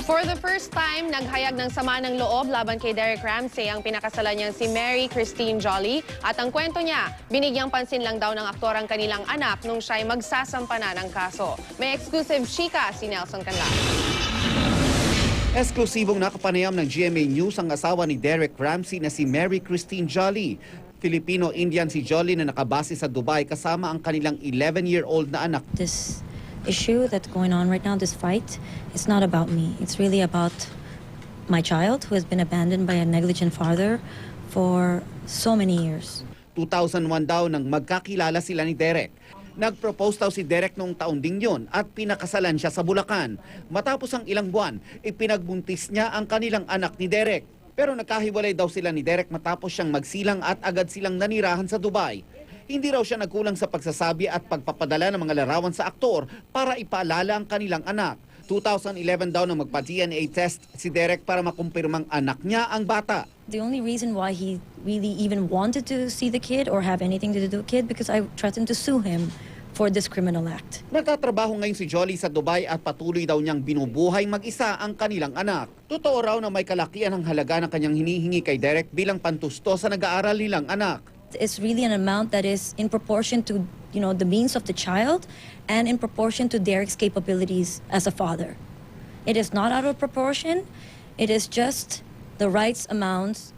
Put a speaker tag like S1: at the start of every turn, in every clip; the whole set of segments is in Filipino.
S1: For the first time, naghayag ng sama ng loob laban kay Derek Ramsey ang pinakasalan niyang si Mary Christine Jolly. At ang kwento niya, binigyang pansin lang daw ng aktor ang kanilang anak nung siya'y magsasampa na ng kaso. May exclusive chika si Nelson Canlas.
S2: Eksklusibong nakapanayam ng GMA News ang asawa ni Derek Ramsey na si Mary Christine Jolly. Filipino-Indian si Jolly na nakabase sa Dubai kasama ang kanilang 11-year-old na anak.
S3: This issue that's going on right now, this fight, it's not about me. It's really about my child who has been abandoned by a negligent father for so many years.
S2: 2001 daw nang magkakilala sila ni Derek. Nag-propose daw si Derek noong taon ding yun at pinakasalan siya sa Bulacan. Matapos ang ilang buwan, ipinagbuntis niya ang kanilang anak ni Derek. Pero nagkahiwalay daw sila ni Derek matapos siyang magsilang at agad silang nanirahan sa Dubai. Hindi raw siya nagkulang sa pagsasabi at pagpapadala ng mga larawan sa aktor para ipaalala ang kanilang anak. 2011 daw nang magpa-DNA test si Derek para makumpirmang anak niya ang bata.
S3: The only reason why he really even wanted to see the kid or have anything to do with the kid because I threatened to sue him for this criminal act.
S2: Nagtatrabaho ngayon si Jolly sa Dubai at patuloy daw niyang binubuhay mag-isa ang kanilang anak. Totoo raw na may kalakihan ang halaga ng kanyang hinihingi kay Derek bilang pantusto sa nag-aaral nilang anak.
S3: It's really an amount that is in proportion to, the means of the child and in proportion to Derek's capabilities as a father. It is not out of proportion. It is just the right amount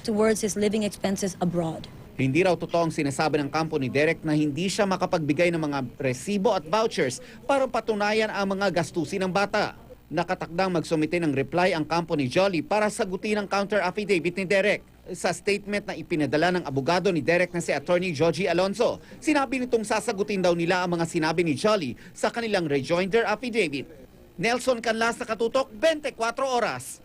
S3: towards his living expenses abroad.
S2: Hindi raw totoo ang sinasabi ng kampo ni Derek na hindi siya makapagbigay ng mga resibo at vouchers para patunayan ang mga gastusin ng bata. Nakatakdang magsumite ng reply ang kampo ni Jolly para sagutin ang counter affidavit ni Derek. Sa statement na ipinadala ng abogado ni Derek na si Attorney Joji Alonso, sinabi nitong sasagutin daw nila ang mga sinabi ni Jolly sa kanilang rejoinder affidavit. Nelson Canlas, Nakatutok, 24 Oras.